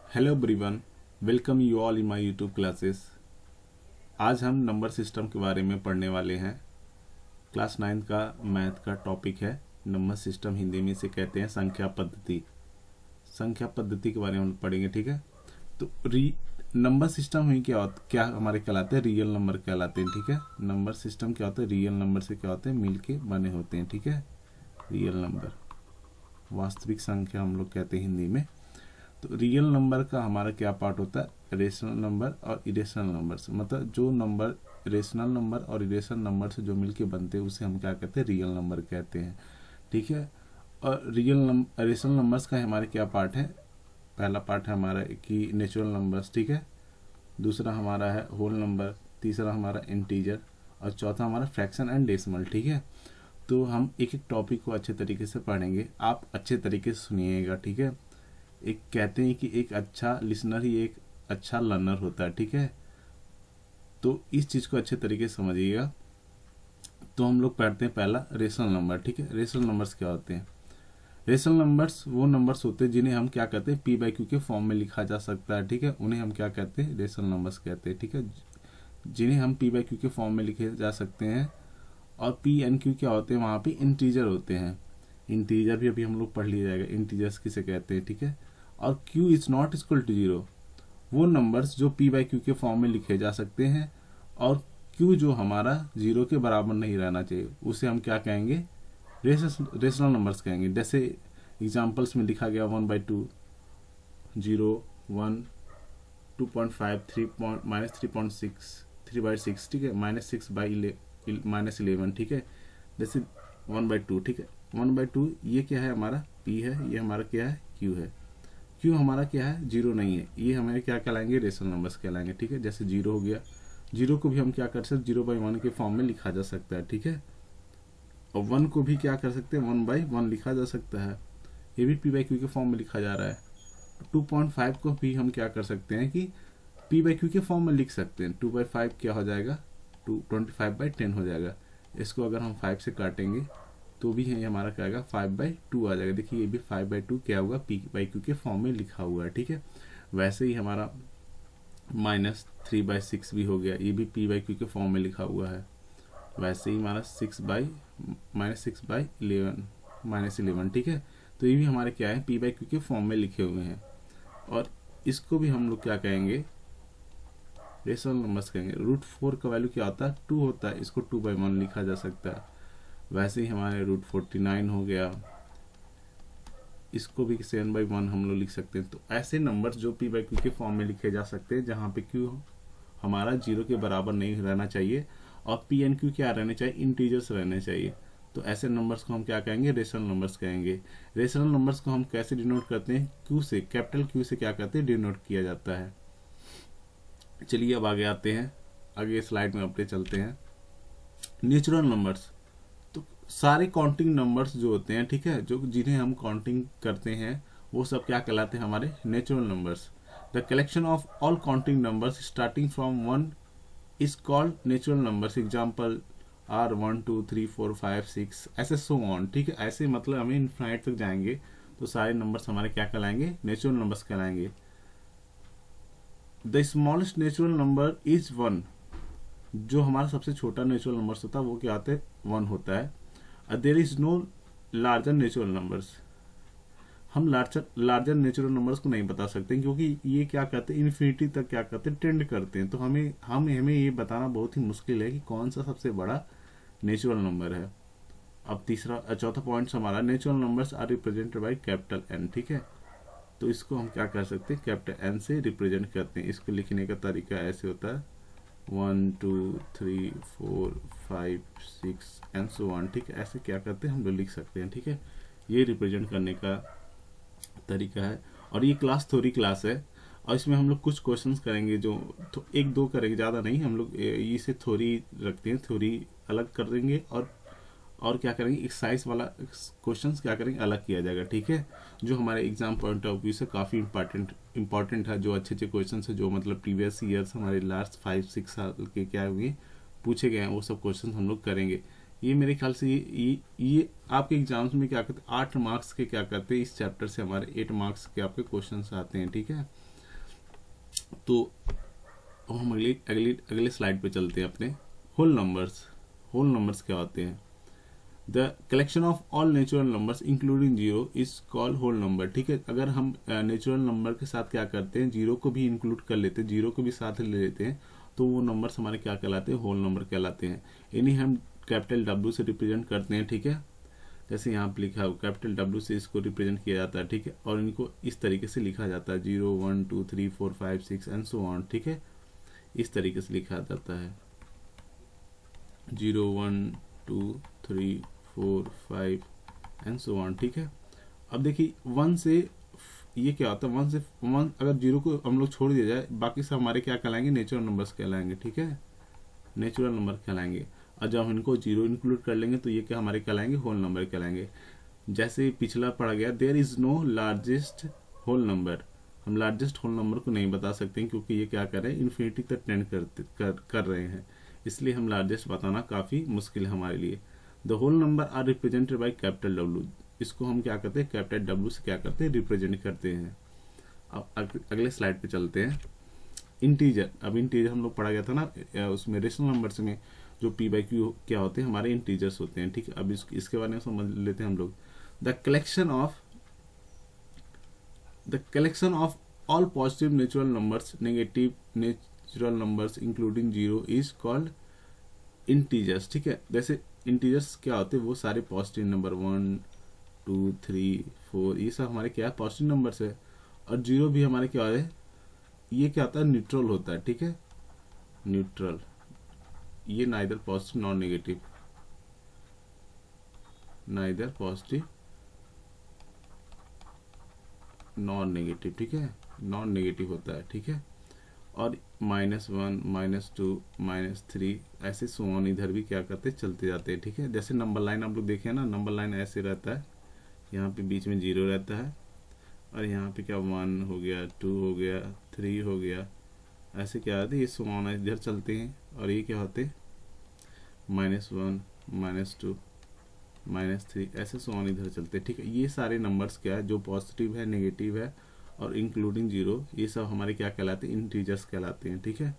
Hello everyone, welcome you all in my YouTube classes. आज हम number system के बारे में पढ़ने वाले हैं। क्लास 9 का मैथ का टॉपिक है नंबर सिस्टम। हिंदी में इसे कहते हैं संख्या पद्धति। संख्या पद्धति के बारे में हम पढ़ेंगे, ठीक है। तो नंबर सिस्टम ही क्या हमारे कहलाते हैं, रियल नंबर कहलाते हैं, ठीक है। नंबर सिस्टम क्या होता है, रियल नंबर से क्या होते हैं, मिल के बने होते हैं, ठीक है। रियल नंबर वास्तविक संख्या हम लोग कहते हैं हिंदी में। तो रियल नंबर का हमारा क्या पार्ट होता है, रेशनल नंबर और इरेशनल नंबर से, मतलब जो नंबर रेशनल नंबर और इरेशनल नंबर से जो मिलके बनते हैं उसे हम क्या कहते हैं, रियल नंबर कहते हैं, ठीक है। और रेशनल नंबर्स का हमारे क्या पार्ट है, पहला पार्ट है हमारा कि नेचुरल नंबर्स, ठीक है। दूसरा हमारा है होल नंबर, तीसरा हमारा इंटीजर और चौथा हमारा फ्रैक्शन एंड डेसिमल, ठीक है। तो हम एक एक टॉपिक को अच्छे तरीके से पढ़ेंगे, आप अच्छे तरीके से सुनिएगा, ठीक है। एक कहते हैं कि एक अच्छा लिसनर ही एक अच्छा लर्नर होता है, ठीक है। तो इस चीज को अच्छे तरीके से समझिएगा। तो हम लोग पढ़ते हैं पहला रेशनल नंबर, ठीक है। रेशनल नंबर्स क्या होते हैं, रेशनल नंबर्स वो नंबर्स होते हैं जिन्हें हम क्या कहते हैं, p/q के फॉर्म में लिखा जा सकता है, ठीक है। उन्हें हम क्या कहते हैं, रेशनल नंबर्स कहते हैं, ठीक है। जिन्हें हम p/q के फॉर्म में लिखे जा सकते हैं। और p/q क्या होते हैं, वहां पे इंटीजर होते हैं। इंटीजर भी अभी हम लोग पढ़ लिया जाएगा, इंटीजर्स किसे कहते हैं, ठीक है। और q is not equal to 0 वो नंबर्स जो p/q के फॉर्म में लिखे जा सकते हैं। और q जो हमारा 0 के बराबर नहीं रहना चाहिए उसे हम क्या कहेंगे, रेशनल नंबर्स कहेंगे। जैसे एग्जांपल्स में लिखा गया 1/2, 0, 1, 2.5, 3, -3.6, 3/6, ठीक है, -6/11, ठीक है। जैसे 1/2, ठीक है। 1/2 ये क्या है, हमारा p है, ये हमारा क्या है, q है। क्यों हमारा क्या है, 0 नहीं है, ये हमारे क्या कहलाएंगे, रेशनल नंबर्स कहलाएंगे, ठीक है। जैसे 0 हो गया, 0 को भी हम क्या कर सकते, 0/1 के फॉर्म में लिखा जा सकता है, ठीक है। और 1 को भी क्या कर सकते हैं, 1/1 लिखा जा सकता है, ये भी p/q के फॉर्म में लिखा जा रहा है। 2.5 को भी हम क्या कर सकते हैं कि p/q के फॉर्म में लिख सकते हैं। 2/5 क्या हो जाएगा, 25/10 हो जाएगा। इसको अगर हम 5 से काटेंगे तो भी है हमारा क्या आएगा, 5/2 आ जाएगा। देखिए ये भी 5/2 क्या हुआ, p/q के फॉर्म में लिखा हुआ है, ठीक है। वैसे ही हमारा -3/6 भी हो गया, ये भी p/q के फॉर्म में लिखा हुआ है। वैसे ही हमारा -11, ठीक है। तो ये भी हमारे क्या है, p/q के फॉर्म में लिखे हुए हैं। और इसको भी हम लोग क्या कहेंगे, रेशनल नंबर्स कहेंगे। √4 का वैल्यू क्या होता है, 2 होता है, इसको 2/1 लिखा जा सकता है। वैसे ही हमारे √49 हो गया, इसको भी 7/1 हम लोग लिख सकते हैं। तो ऐसे नंबर्स जो p/q के फॉर्म में लिखे जा सकते हैं, जहाँ पे q हमारा 0 के बराबर नहीं रहना चाहिए और p and q क्या रहने चाहिए, इंटीजर्स रहने चाहिए। तो ऐसे नंबर्स को हम क्या कहेंगे, रेशनल नंबर्स कहेंगे। रेशनल नंबर्स को हम कैसे डिनोट करते हैं, q से, कैपिटल Q से क्या करते हैं, डिनोट किया जाता है। चलिए अब आगे आते हैं, आगे स्लाइड में अपने चलते हैं। नेचुरल नंबर्स, तो सारे काउंटिंग नंबर्स जो होते हैं, ठीक है, जो जिन्हें हम काउंटिंग करते हैं वो सब क्या कहलाते हैं, हमारे natural numbers. The collection of all counting numbers starting from 1 is called natural numbers. Example are 1, 2, 3, 4, 5, 6 ऐसे सो ऑन, ठीक है। ऐसे मतलब हमें इन्फिनाइट तक जाएंगे तो सारे नंबर्स हमारे क्या कहलाएंगे, नेचुरल नंबर्स कहलाएंगे। The smallest natural number is 1, जो हमारा सबसे छोटा नेचुरल नंबर्स होता है वो क्या होता है, 1 होता है। There is no larger natural numbers, हम लार्जर नेचुरल नंबर्स को नहीं बता सकते क्योंकि ये क्या कहते हैं, इन्फिनिटी तक क्या कहते हैं, टेंड करते हैं। तो हमें ये बताना बहुत ही मुश्किल है कि कौन सा सबसे बड़ा नेचुरल नंबर है। अब चौथा पॉइंट हमारा, natural numbers are represented by capital N, ठीक है। तो इसको हम क्या कर सकते हैं, कैपिटल N से रिप्रेजेंट करते हैं। इसको लिखने का तरीका ऐसे होता है 1, 2, 3, 4, 5, 6 एंड सो ऑन, ठीक है। ऐसे क्या करते हैं, हम लोग लिख सकते हैं, ठीक है। ये रिप्रेजेंट करने का तरीका है। और ये क्लास थ्योरी क्लास है और इसमें हम लोग कुछ क्वेश्चंस करेंगे, जो तो 1-2 करेंगे, ज़्यादा नहीं। हम लोग इसे थ्योरी रखते हैं, थ्योरी अलग कर देंगे और क्या करेंगे, एक्सरसाइज वाला क्वेश्चंस क्या करेंगे, अलग किया जाएगा, ठीक है। जो हमारे एग्जाम पॉइंट ऑफ व्यू से काफ़ी इंपॉर्टेंट है, जो अच्छे अच्छे क्वेश्चन है, जो मतलब प्रीवियस ईयर्स हमारे लास्ट 5-6 साल के क्या हुए पूछे गए हैं, वो सब क्वेश्चन हम लोग करेंगे। ये मेरे ख्याल से ये आपके एग्जाम्स में क्या करते हैं, 8 मार्क्स के क्या करते हैं, इस चैप्टर से हमारे 8 मार्क्स के आपके क्वेश्चन आते हैं, ठीक है। तो हम अगले स्लाइड पे चलते हैं अपने होल नंबर्स। होल नंबर्स क्या होते हैं? The collection of all natural numbers including zero is called whole number. ठीक है, अगर हम नेचुरल नंबर के साथ क्या करते हैं, जीरो को भी इंक्लूड कर लेते हैं, जीरो को भी साथ ले लेते हैं, तो वो नंबर्स हमारे क्या कहलाते हैं? होल नंबर कहलाते हैं। इन्हीं हम कैपिटल W से रिप्रेजेंट करते हैं। ठीक है, जैसे यहाँ पे लिखा है कैपिटल W से इसको रिप्रेजेंट किया जाता है। ठीक है, और इनको इस तरीके से लिखा जाता है 0 1 2 3 4 5 6 एंड सो ऑन। ठीक है, इस तरीके से लिखा जाता है 0 1 2 3 4 5 एंड सो ऑन। ठीक है, अब देखिए 1 से ये क्या होता है, 1 से 1 अगर 0 को हम लोग छोड़ दिया जाए, बाकी सब हमारे क्या कहलाएंगे? नेचुरल नंबर्स कहलाएंगे। ठीक है, नेचुरल नंबर कहलाएंगे। और जब हम इनको 0 इंक्लूड कर लेंगे तो ये क्या हमारे कहलाएंगे? होल नंबर कहलाएंगे। जैसे पिछला पढ़ा गया, there is no largest whole number. हम लार्जेस्ट होल नंबर को नहीं बता सकते क्योंकि ये क्या कर रहे हैं? इन्फिनिटी तक टेंड कर रहे हैं, इसलिए हम लार्जेस्ट बताना काफ़ी मुश्किल है हमारे लिए। The whole number are represented by capital W। इसको हम क्या करते हैं? कैपिटल W से क्या करते हैं? रिप्रेजेंट करते हैं। अब अगले स्लाइड पे चलते हैं। इंटीजर। अब इंटीजर हम लोग पढ़ा गया था ना उसमें रेशनल नंबर्स में, जो P/Q क्या होते हैं? हमारे इंटीजर्स होते हैं। ठीक है, अब इसके बारे में समझ लेते हैं हम लोग। The collection of all positive natural numbers, negative natural numbers including zero is called integers. ठीक है, जैसे इंटीजर्स क्या होते हैं? वो सारे पॉजिटिव नंबर 1 2 3 4 ये सब हमारे क्या है? पॉजिटिव नंबर्स है। और जीरो भी हमारे क्या है? ये क्या होता है? न्यूट्रल होता है। ठीक है, न्यूट्रल, ये neither positive non negative, neither positive non negative. ठीक है, नॉन नेगेटिव होता है। ठीक है, और -1 -2 -3 ऐसे सोन इधर भी क्या करते? चलते जाते हैं। ठीक है, जैसे नंबर लाइन आप लोग देखें ना, नंबर लाइन ऐसे रहता है, यहाँ पे बीच में 0 रहता है, और यहाँ पे क्या 1 हो गया, 2 हो गया, 3 हो गया, ऐसे क्या होता है? ये सोन इधर चलते हैं, और ये क्या होते हैं? -1 -2 -3 ऐसे सोन इधर चलते हैं। ठीक है, ये सारे नंबर्स क्या है? जो पॉजिटिव है, नेगेटिव है और इंक्लूडिंग जीरो, ये सब हमारे क्या कहलाते हैं? इंटीजर्स कहलाते हैं। ठीक है,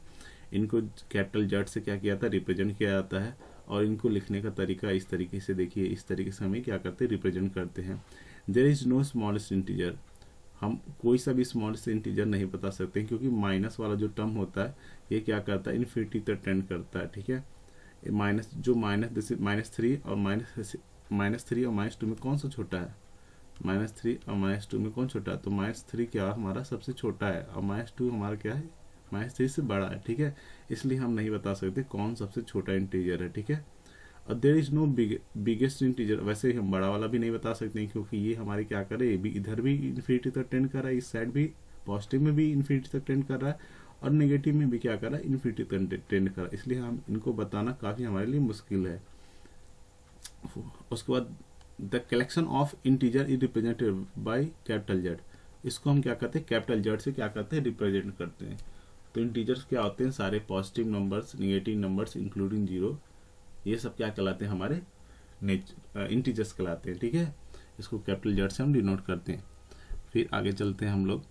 इनको कैपिटल Z से क्या किया जाता है? रिप्रेजेंट किया जाता है। और इनको लिखने का तरीका इस तरीके से, देखिए इस तरीके से हमें क्या करते हैं? रिप्रेजेंट करते हैं। There is no smallest integer. हम कोई सा भी स्मॉलेस्ट इंटीजर नहीं बता सकते क्योंकि माइनस वाला जो टर्म होता है ये क्या करता है? इन्फिनिटी तक टेंड करता है। ठीक है, माइनस जो जैसे -3 और -3 और -2 में कौन सा छोटा है? -3 और -2 में कौन छोटा है? तो -3 क्या हमारा सबसे छोटा है, और -2 हमारा क्या है? -3 से बड़ा है। ठीक है, इसलिए हम नहीं बता सकते कौन सबसे छोटा इंटीजर है। ठीक है, और there is no biggest integer. वैसे हम बड़ा वाला भी नहीं बता सकते क्योंकि ये हमारे क्या करे? इधर भी इन्फिनिटी तक टेंड कर रहा है, इस साइड भी पॉजिटिव में भी इन्फिनिटी तक टेंड कर रहा है, और नेगेटिव में भी क्या कर रहा है? इन्फिनिटी तक टेंड कर रहा है, इसलिए हम इनको बताना काफ़ी हमारे लिए मुश्किल है। उसके बाद the collection of integer is represented by capital Z। इसको हम क्या करते हैं? कैपिटल Z से क्या करते हैं? रिप्रेजेंट करते हैं। तो इंटीजर्स क्या होते हैं? सारे positive numbers, negative numbers including zero, ये सब क्या कहलाते हैं? हमारे इंटीजर्स कहलाते हैं। ठीक है, इसको कैपिटल Z से हम डिनोट करते हैं। फिर आगे चलते हैं हम लोग।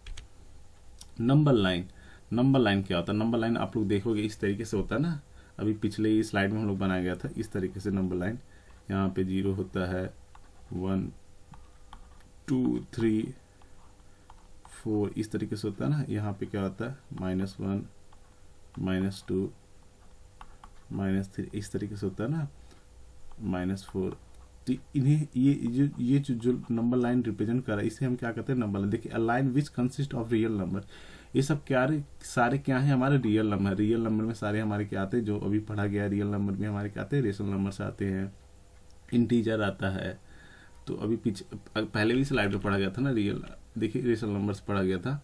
Number line. नंबर लाइन क्या होता है? नंबर लाइन आप लोग देखोगे इस तरीके से होता है ना, अभी पिछले स्लाइड में हम लोग बनाया गया था इस तरीके से नंबर लाइन। यहाँ पे 0 होता है, 1 2 3 4 इस तरीके से होता है ना। यहाँ पे क्या होता है? -1 -2 -3 इस तरीके से होता है ना, -4। तो इन्हें ये जो नंबर लाइन रिप्रेजेंट कर रहा है, इसे हम क्या कहते हैं? Number line. देखिए, a line which consist of real number. ये सब क्या सारे क्या है? हमारे रियल नंबर। रियल नंबर में सारे हमारे क्या आते हैं? जो अभी पढ़ा गया रियल नंबर में हमारे क्या आते हैं? रेशनल नंबर्स आते हैं, इंटीजर आता है। तो अभी पहले भी स्लाइड में पढ़ा गया था ना रियल, देखिए रेशनल नंबर्स पढ़ा गया था।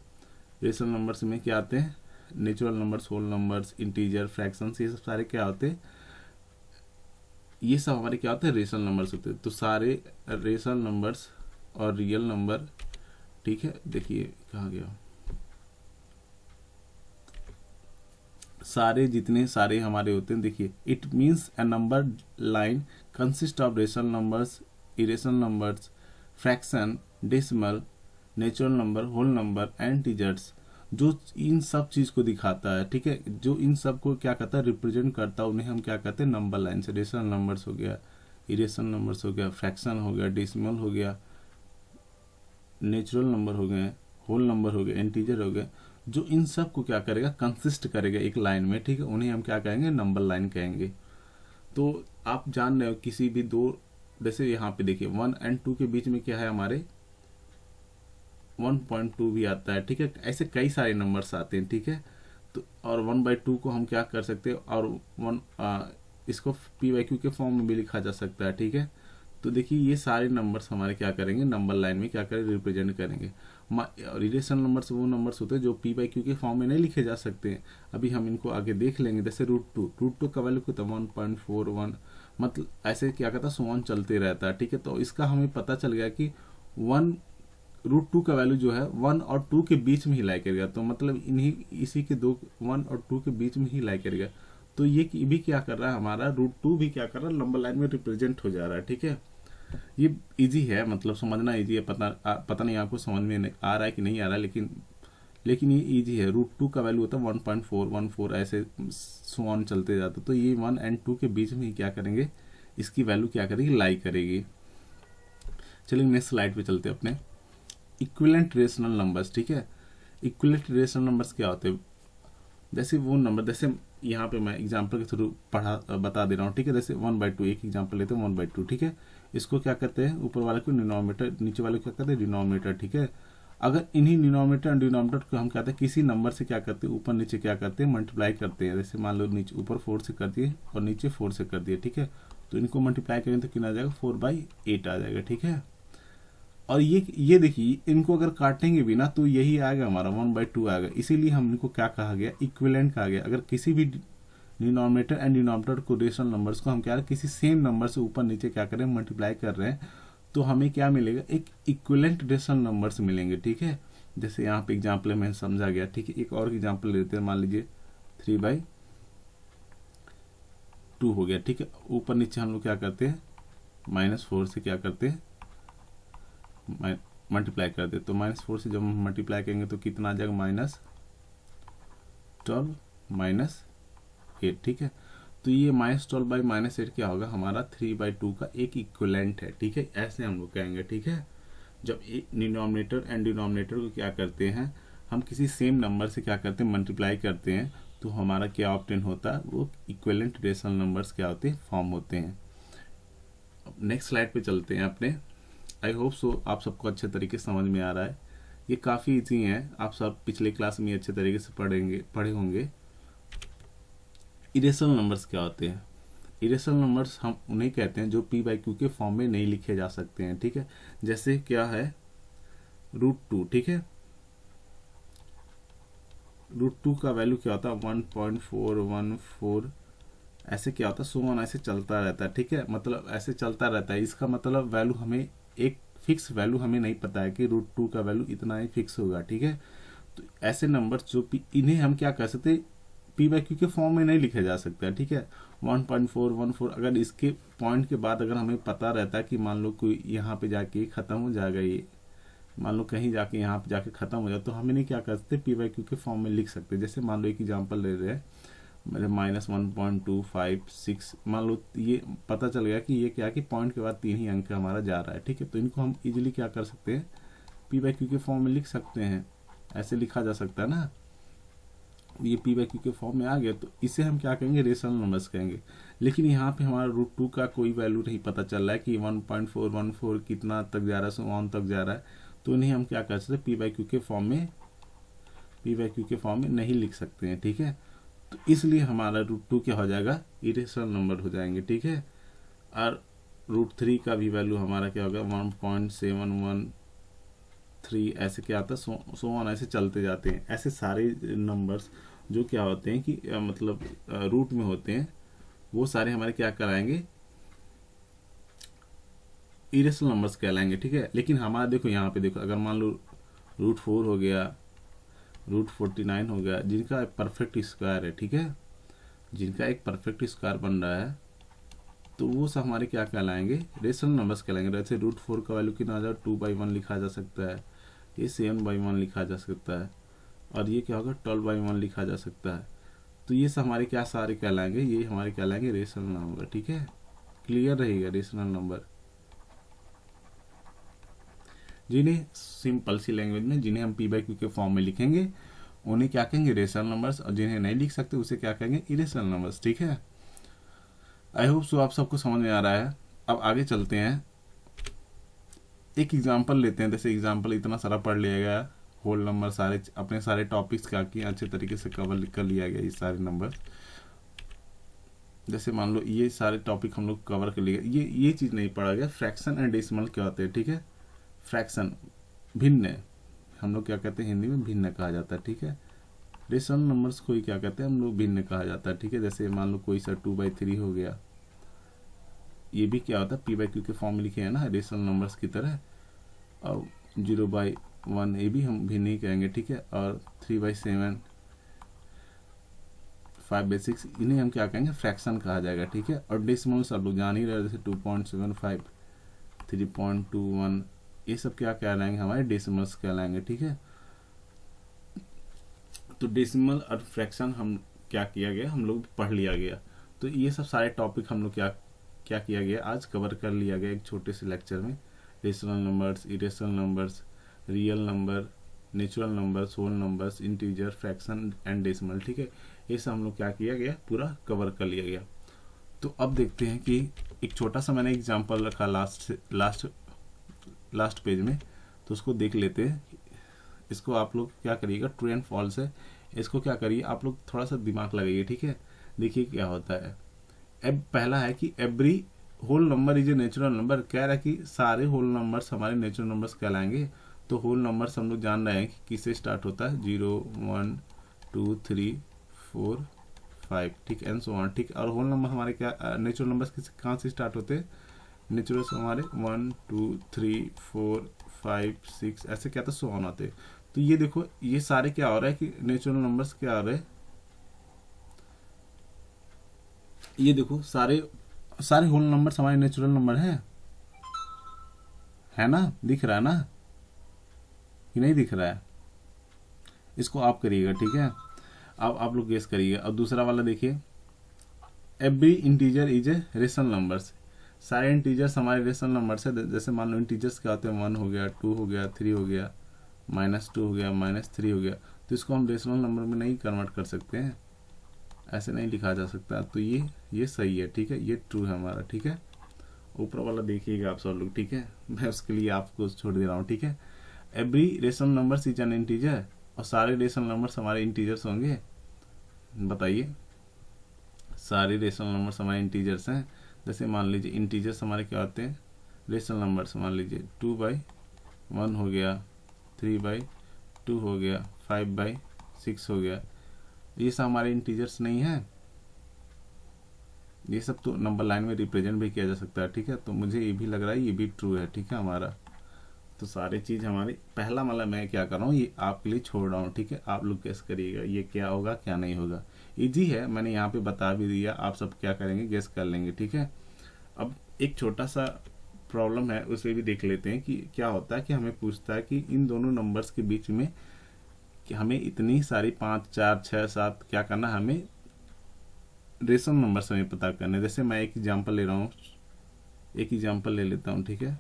रेशनल नंबर्स में क्या आते हैं? Natural numbers, whole numbers, integer, fractions, ये सब सारे क्या होते हैं? ये सब हमारे क्या होते हैं? रेशनल नंबर्स होते हैं। तो सारे रेशनल नंबर्स और रियल नंबर, ठीक है, देखिए कहाँ गया, सारे जितने सारे हमारे होते हैं, देखिए it means a number line consist of rational numbers, irrational numbers, fraction, decimal, natural number, whole number and integers. जो इन सब चीज़ को दिखाता है, ठीक है, जो इन सब को क्या करता है, रिप्रेजेंट करता है, उन्हें हम क्या कहते हैं, नंबर लाइन से। रेशनल नंबर्स हो गया, इरेशनल नंबर्स हो गया, फ्रैक्शन हो गया, डेसिमल हो गया, नेचुरल नंबर हो गए, होल नंबर हो गया, इंटीजर हो गया, जो इन सब को क्या करेगा, कंसिस्ट करेगा एक लाइन में, ठीक है, उन्हें हम क्या कहेंगे, नंबर लाइन कहेंगे। तो आप जान रहे हो किसी भी दो, जैसे यहाँ पे देखिए 1 और 2 के बीच में क्या है हमारे 1.2 भी आता है, ठीक है, ऐसे कई सारे नंबर्स आते हैं, ठीक है। तो और 1/2 को हम क्या कर सकते हैं, और इसको p/q के फॉर्म में भी लिखा जा सकता है, ठीक है। तो देखिए ये सारे नंबर्स हमारे क्या करेंगे, नंबर लाइन में क्या करेंगे, रिप्रेजेंट करेंगे। रिलेशन नंबर्स वो नंबर्स होते हैं जो p/q के फॉर्म में नहीं लिखे जा सकते हैं। अभी हम इनको आगे देख लेंगे। जैसे √2 का वैल्यू कितना 1.41, मतलब ऐसे क्या कहता है, सो चलते रहता है, ठीक है। तो इसका हमें पता चल गया कि √2 का वैल्यू जो है 1 और 2 के बीच में ही लाई करेगा। तो मतलब इसी के 1 और 2 के बीच में ही लाई करेगा। तो ये भी क्या कर रहा है, हमारा √2 भी क्या कर रहा है, नंबर लाइन में रिप्रेजेंट हो जा रहा है, ठीक है। ये इजी है, मतलब समझना इजी है। पता नहीं आपको समझ में आ रहा है कि नहीं आ रहा है, लेकिन ये इजी है। √2 का वैल्यू होता है 1.414, ऐसे सो चलते जाते। तो ये 1 और 2 के बीच में ही क्या करेंगे, इसकी वैल्यू क्या करेगी, लाई करेगी। चलिए नेक्स्ट स्लाइड पे चलते हैं अपने। इक्विवेलेंट रेशनल नंबर्स, ठीक है। इक्विवेलेंट रेशनल नंबर्स क्या होते हैं, जैसे वो नंबर, जैसे यहाँ पे मैं एग्जांपल के थ्रू बता दे रहा हूँ, ठीक है। जैसे 1/2, एक एग्जांपल लेते हैं 1/2, ठीक है। इसको क्या कहते हैं, ऊपर वाले को डिनोमिनेटर, नीचे वाले को क्या कहते हैं, डिनोमिनेटर, ठीक है। अगर इन्हीं डिनोमिनेटर और डिनोमिनेटर को हम कहते हैं किसी नंबर से क्या करते हैं, ऊपर नीचे क्या करते हैं, मल्टीप्लाई करते हैं। जैसे मान लो नीचे ऊपर 4 से कर दिए और नीचे 4 से कर दिए, ठीक है। तो इनको मल्टीप्लाई करेंगे तो कितना आ जाएगा, 4/8 आ जाएगा, ठीक है। और ये देखिए, इनको अगर काटेंगे भी ना तो यही आएगा हमारा 1/2 आएगा। इसीलिए हम इनको क्या कहा गया, इक्विवेलेंट कहा गया। अगर किसी भी डिनोमिनेटर एंड डिनोमिनेटर को, रेशनल नंबर्स को हम क्या किसी सेम नंबर से ऊपर नीचे क्या करें, मल्टीप्लाई कर रहे हैं, तो हमें क्या मिलेगा, एक इक्विवेलेंट रेशनल नंबर्स मिलेंगे, ठीक है। जैसे यहाँ पे एग्जाम्पल में समझा गया, ठीक है। एक और एग्जाम्पल लेते हैं, मान लीजिए 3/2 हो गया, ठीक है। ऊपर नीचे हम लोग क्या करते हैं, -4 से क्या करते हैं, मल्टीप्लाई कर दे। तो -4 से जब हम मल्टीप्लाई करेंगे तो कितना आ जाएगा, -12 -8, ठीक है। तो ये -12/-8 क्या होगा, हमारा 3/2 का एक इक्विवेलेंट है, ठीक है। ऐसे हम लोग कहेंगे, ठीक है। जब डिनोमिनेटर एंड डिनोमिनेटर को क्या करते हैं, हम किसी सेम नंबर से क्या करते हैं, मल्टीप्लाई करते हैं, तो हमारा क्या ऑब्टेन होता है, वो इक्विवेलेंट रेशनल नंबर्स क्या होते हैं, फॉर्म होते हैं। नेक्स्ट स्लाइड पे चलते हैं अपने। आई होप सो आप सबको अच्छे तरीके से समझ में आ रहा है। ये काफ़ी इजी है, आप सब पिछले क्लास में अच्छे तरीके से पढ़े होंगे। इरेशनल नंबर्स क्या होते हैं, इरेशनल नंबर्स हम उन्हें कहते हैं जो p/q के फॉर्म में नहीं लिखे जा सकते हैं, ठीक है। जैसे क्या है √2, ठीक है। √2 का वैल्यू क्या होता है 1.414, ऐसे क्या होता है, सो ऑन ऐसे चलता रहता है, ठीक है। मतलब ऐसे चलता रहता है, इसका मतलब वैल्यू हमें एक फिक्स वैल्यू हमें नहीं पता है कि √2 का वैल्यू इतना ही फिक्स होगा, ठीक है। तो ऐसे नंबर जो इन्हें हम क्या कर सकते, p/q के फॉर्म में नहीं लिखा जा सकता है, ठीक है। 1.414, अगर इसके पॉइंट के बाद अगर हमें पता रहता है कि मान लो कोई यहाँ पे जाके खत्म हो जाएगा, ये मान लो कहीं जाके यहाँ पे जाके खत्म हो जाए, तो हम इन्हें क्या कर सकते, p/q के फॉर्म में लिख सकते हैं। जैसे मान लो एक एग्जाम्पल ले रहे हैं, मेरे -1.256, मान लो ये पता चल गया कि ये क्या कि पॉइंट के बाद 3 ही अंक हमारा जा रहा है, ठीक है। तो इनको हम इजीली क्या कर सकते हैं, p/q के फॉर्म में लिख सकते हैं। ऐसे लिखा जा सकता है ना, ये p/q के फॉर्म में आ गया, तो इसे हम क्या कहेंगे, रेशनल नंबर्स कहेंगे। लेकिन यहाँ पे हमारा √2 का कोई वैल्यू नहीं पता चल रहा है कि 1.414 कितना तक जा रहा है, 1 तक जा रहा है, तो इन्हें हम क्या कर सकते, p/q के फॉर्म में नहीं लिख सकते हैं, ठीक है। तो इसलिए हमारा √2 क्या हो जाएगा, इरेशनल नंबर हो जाएंगे, ठीक है। और √3 का भी वैल्यू हमारा क्या होगा 1.713, ऐसे क्या आता है, सो ऑन ऐसे चलते जाते हैं। ऐसे सारे नंबर्स जो क्या होते हैं कि मतलब रूट में होते हैं, वो सारे हमारे क्या कराएंगे, इरेशनल नंबर्स कहलाएंगे, ठीक है। लेकिन हमारा देखो यहाँ पे देखो, अगर मान लो √4 हो गया, √49 हो गया, जिनका एक परफेक्ट स्क्वायर है, ठीक है, जिनका एक परफेक्ट स्क्वायर बन रहा है, तो वो सब हमारे क्या कहलाएंगे, रेशनल नंबर्स कहलाएंगे। जैसे √4 का वैल्यू कितना आ जाए, 2/1 लिखा जा सकता है, ये 7/1 लिखा जा सकता है, और ये क्या होगा 12/1 लिखा जा सकता है। तो ये सब हमारे क्या सारे कहलाएंगे, ये हमारे कहलाएंगे रेशनल नंबर। ठीक है, क्लियर रहेगा रेशनल नंबर, जिन्हें सिंपल सी लैंग्वेज में जिन्हें हम p/q के फॉर्म में लिखेंगे उन्हें क्या कहेंगे रेशनल नंबर्स, और जिन्हें नहीं लिख सकते उसे क्या कहेंगे इरेशनल नंबर्स। ठीक है, आई होप सो आप सबको समझ में आ रहा है। अब आगे चलते हैं, एक एग्जांपल लेते हैं। जैसे एग्जांपल इतना सारा पढ़ लिया गया, होल नंबर सारे अपने सारे टॉपिक्स क्या किए अच्छे तरीके से कवर कर लिया गया ये सारे नंबर। जैसे मान लो ये सारे टॉपिक हम लोग कवर कर लिए, ये चीज़ नहीं पढ़ा गया फ्रैक्शन एंड डेसिमल क्या होते हैं। ठीक है, फ्रैक्शन भिन्न, हम लोग क्या कहते हैं हिंदी में भिन्न कहा जाता है। ठीक है, रेशनल नंबर्स को ही क्या कहते हैं हम लोग भिन्न कहा जाता है। ठीक है, जैसे मान लो कोई सा 2/3 हो गया, ये भी क्या होता है p/q के फॉर्म में लिखे हैं ना रेशनल नंबर्स की तरह। और 0/1 ये भी हम भिन्न ही कहेंगे। ठीक है, और 3/7 5/6 इन्हें हम क्या कहेंगे फ्रैक्शन कहा जाएगा। ठीक है, और डेसिमल्स आप लोग जान ही रहे, जैसे 2.75 3.21 ये सब क्या कहलाएंगे हमारे डेसिमल्स कहलाएंगे। ठीक है, तो डेसिमल और फ्रैक्शन हम क्या किया गया हम लोग पढ़ लिया गया। तो ये सब सारे टॉपिक हम लोग क्या क्या किया गया आज कवर कर लिया गया एक छोटे से लेक्चर में। Rational numbers, irrational numbers, real number, natural numbers, whole numbers, integer, fraction and decimal. ठीक है, ये सब हम लोग क्या किया गया पूरा कवर कर लिया गया। तो अब देखते हैं कि एक छोटा सा मैंने एग्जांपल रखा लास्ट पेज में, तो उसको देख लेते हैं। इसको आप लोग क्या करिएगा, ट्रू एंड फॉल्स है, इसको क्या करिए आप लोग थोड़ा सा दिमाग लगाइए। ठीक है, देखिए क्या होता है। अब पहला है कि every whole number is a natural number, कह रहा है कि सारे होल नंबर्स हमारे नेचुरल नंबर्स कहलाएंगे। तो होल नंबर्स हम लोग जान रहे हैं कि किससे स्टार्ट होता है, 0 1 2 3 4 5, ठीक एंड सो ऑन। ठीक, और होल नंबर हमारे क्या नेचुरल नंबर्स किस कहाँ से स्टार्ट होते हैं, नेचुरल्स हमारे 1 2 3 4 5 6 ऐसे क्या था सो ऑन आते। तो ये देखो ये सारे क्या हो रहा है कि नेचुरल नंबर्स क्या हो रहे हैं, ये देखो सारे सारे होल नंबर्स हमारे नेचुरल नंबर है ना, दिख रहा है ना कि नहीं दिख रहा है, इसको आप करिएगा। ठीक है, अब आप लोग गेस करिएगा। अब दूसरा वाला देखिए, every integer is a rational numbers, सारे इंटीजर्स हमारे रेशनल नंबर्स है। जैसे मान लो इंटीजर्स क्या होते हैं, 1 हो गया, 2 हो गया, 3 हो गया, -2 हो गया, -3 हो गया। तो इसको हम रेशनल नंबर में नहीं कन्वर्ट कर सकते हैं, ऐसे नहीं लिखा जा सकता। तो ये सही है। ठीक है, ये ट्रू है हमारा। ठीक है, ऊपर वाला देखिएगा आप सब लोग। ठीक है, मैं उसके लिए आपको छोड़ दे रहा हूँ। ठीक है, every rational number is an integer, और सारे रेशनल नंबर्स हमारे इंटीजर्स होंगे। बताइए, सारे रेशनल नंबर्स हमारे इंटीजर्स हैं। जैसे मान लीजिए इंटीजर्स हमारे क्या होते हैं रेशनल नंबर्स, मान लीजिए 2/1 हो गया, 3/2 हो गया, 5/6 हो गया। ये सब हमारे इंटीजर्स नहीं है, ये सब तो नंबर लाइन में रिप्रेजेंट भी किया जा सकता है। ठीक है, तो मुझे ये भी लग रहा है ये भी ट्रू है। ठीक है हमारा, तो सारी चीज़ हमारी पहला वाला मैं क्या कर रहा हूँ ये आपके लिए छोड़ रहा हूँ। ठीक है, आप लोग गेस करिएगा ये क्या होगा क्या नहीं होगा। इजी है, मैंने यहाँ पे बता भी दिया, आप सब क्या करेंगे गेस कर लेंगे। ठीक है, अब एक छोटा सा प्रॉब्लम है उसे भी देख लेते हैं कि क्या होता है कि हमें पूछता है कि इन दोनों नंबर्स के बीच में कि हमें इतनी सारी 5 4 6 7 क्या करना, हमें रेशनल नंबर्स हमें पता करने। जैसे मैं एक एग्जांपल ले रहा हूँ, एक एग्जांपल ले लेता हूँ। ठीक है,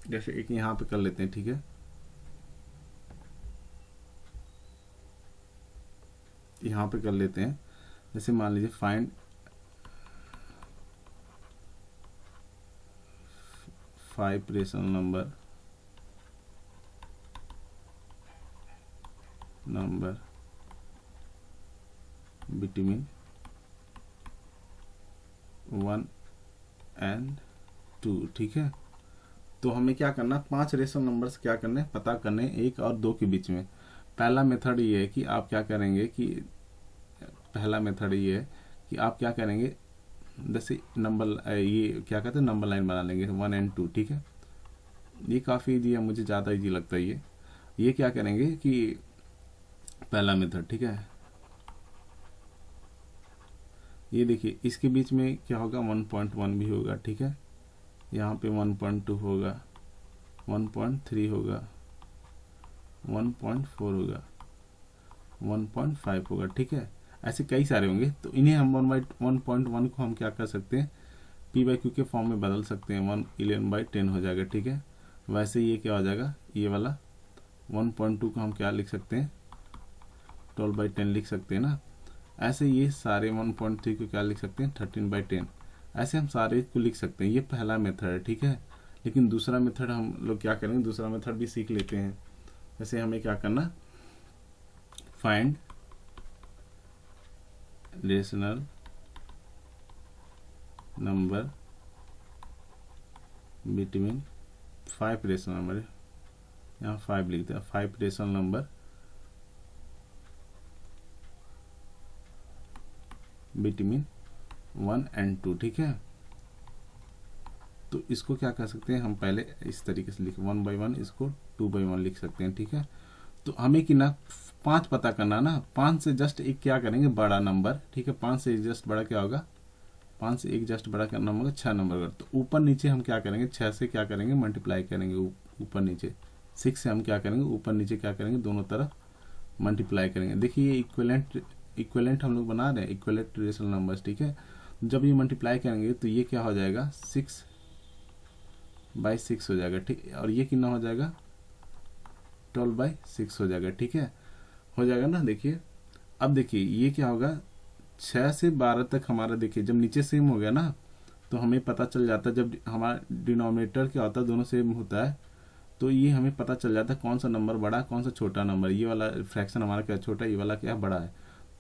जैसे एक यहाँ पे कर लेते हैं। ठीक है, यहाँ पे कर लेते हैं। जैसे मान लीजिए find 5 rational number between 1 and 2। ठीक है, तो हमें क्या करना, 5 रेशनल नंबर्स क्या करने पता करने 1 और 2 के बीच में। पहला मेथड ये है कि आप क्या करेंगे कि पहला मेथड ये है कि आप क्या करेंगे, जैसे नंबर ये क्या कहते हैं नंबर लाइन बना लेंगे 1 and 2। ठीक है, ये काफ़ी ईजी है, मुझे ज़्यादा ईजी लगता है ये क्या करेंगे कि पहला मेथड। ठीक है, ये देखिए इसके बीच में क्या होगा 1.1 भी होगा। ठीक है, यहाँ पे 1.2 होगा, 1.3 होगा, 1.4 होगा, 1.5 होगा, ठीक है। ऐसे कई सारे होंगे, तो इन्हें हम 1/1.1 को हम क्या कर सकते हैं, p/q के फॉर्म में बदल सकते हैं, 11/10 हो जाएगा, ठीक है। वैसे ये क्या हो जाएगा, ये वाला 1.2 को हम क्या लिख सकते हैं, 12/10 लिख सकते हैं ना। ऐसे ये सारे 1.3 को क्या लिख सकते हैं, 13/10। ऐसे हम सारे को लिख सकते हैं। ये पहला मेथड है, ठीक है। लेकिन दूसरा मेथड हम लोग क्या करेंगे, दूसरा मेथड भी सीख लेते हैं। जैसे हमें क्या करना, find rational number between 5 rational number, यहाँ 5 लिख दिया, 5 रेशनल नंबर बिटवीन 1 and 2, ठीक है। तो इसको क्या कर सकते हैं हम, पहले इस तरीके से लिख 1/1, इसको 2/1 लिख सकते हैं, ठीक है। तो हमें कि ना 5 पता करना ना, 5 से जस्ट एक क्या करेंगे, बड़ा नंबर, ठीक है। 5 से जस्ट बड़ा क्या होगा, 5 से एक जस्ट बड़ा करना होगा 6 नंबर का। तो ऊपर नीचे हम क्या करेंगे, 6 से क्या करेंगे, मल्टीप्लाई करेंगे ऊपर नीचे। 6 से हम क्या करेंगे, ऊपर नीचे क्या करेंगे, दोनों तरफ मल्टीप्लाई करेंगे। देखिए ये इक्विवेलेंट हम लोग बना रहे हैं, इक्विवेलेंट रेशनल नंबर्स, ठीक है। जब ये मल्टीप्लाई करेंगे तो ये क्या हो जाएगा, 6/6 हो जाएगा, ठीक। और ये कितना हो जाएगा, 12/6 हो जाएगा, ठीक है। हो जाएगा ना। देखिए अब देखिए ये क्या होगा, 6 से 12 तक हमारा, देखिए जब नीचे सेम हो गया ना, तो हमें पता चल जाता है, जब हमारा डिनोमिनेटर क्या होता है, दोनों सेम होता है, तो ये हमें पता चल जाता है कौन सा नंबर बड़ा, कौन सा छोटा नंबर। ये वाला फ्रैक्शन हमारा क्या छोटा है, ये वाला क्या बड़ा है।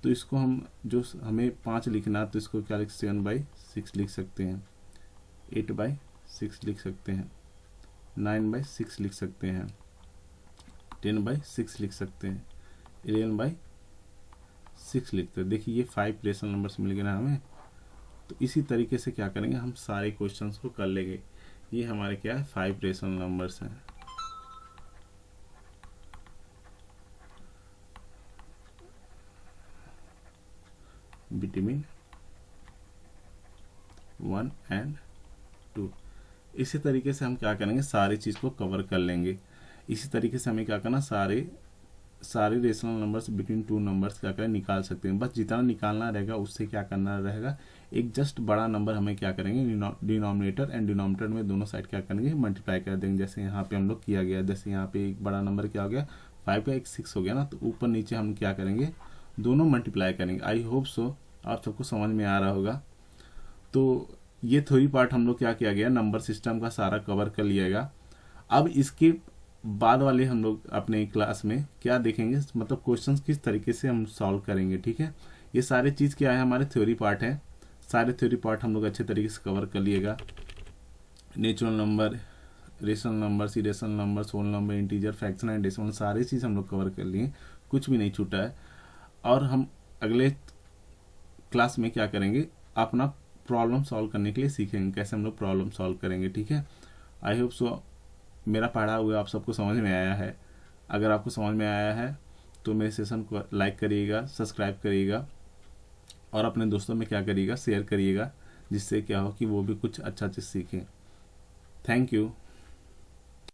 तो इसको हम, जो हमें 5 लिखना, तो इसको क्या लिख, 7/6 लिख सकते हैं, 8/6 लिख सकते हैं, 9/6 लिख सकते हैं, 10/6 लिख सकते हैं, 11/6 लिखते हैं। देखिए ये 5 रेशनल नंबर्स मिल गए ना हमें। तो इसी तरीके से क्या करेंगे, हम सारे क्वेश्चंस को कर लेंगे। ये हमारे क्या है, 5 रेशनल नंबर्स हैं। Between 1 and 2। इसी तरीके से हम क्या करेंगे, सारी चीज़ को कवर कर लेंगे। इसी तरीके से हमें क्या करना, सारे रेशनल नंबर्स बिटवीन 2 नंबर्स क्या करें, निकाल सकते हैं। बस जितना निकालना रहेगा उससे क्या करना रहेगा, एक जस्ट बड़ा नंबर हमें क्या करेंगे, डिनोमिनेटर एंड डिनोमिनेटर में दोनों साइड क्या करेंगे, मल्टीप्लाई कर देंगे। जैसे यहाँ पे हम लोग किया गया, जैसे यहाँ पे एक बड़ा नंबर क्या हो गया, 5 का एक 6 हो गया ना, तो ऊपर नीचे हम क्या करेंगे, दोनों मल्टीप्लाई करेंगे। आई होप सो आप सबको समझ में आ रहा होगा। तो ये थ्योरी पार्ट हम लोग क्या किया गया, नंबर सिस्टम का सारा कवर कर लिएगा। अब इसके बाद वाले हम लोग अपने क्लास में क्या देखेंगे, मतलब क्वेश्चंस किस तरीके से हम सॉल्व करेंगे, ठीक है। ये सारे चीज़ क्या है, हमारे थ्योरी पार्ट है। सारे थ्योरी पार्ट हम लोग अच्छे तरीके से कवर कर लिएगा। Natural number, rational number, irrational number, whole number, integer, fraction and decimal, सारी चीज़ हम लोग कवर कर लिए, कुछ भी नहीं छूटा है। और हम अगले क्लास में क्या करेंगे, अपना प्रॉब्लम सॉल्व करने के लिए सीखेंगे, कैसे हम लोग प्रॉब्लम सॉल्व करेंगे, ठीक है। आई होप सो मेरा पढ़ा हुआ आप सबको समझ में आया है। अगर आपको समझ में आया है तो मेरे सेशन को लाइक करिएगा, सब्सक्राइब करिएगा और अपने दोस्तों में क्या करिएगा, शेयर करिएगा, जिससे क्या हो कि वो भी कुछ अच्छा चीज़ सीखें। Thank you.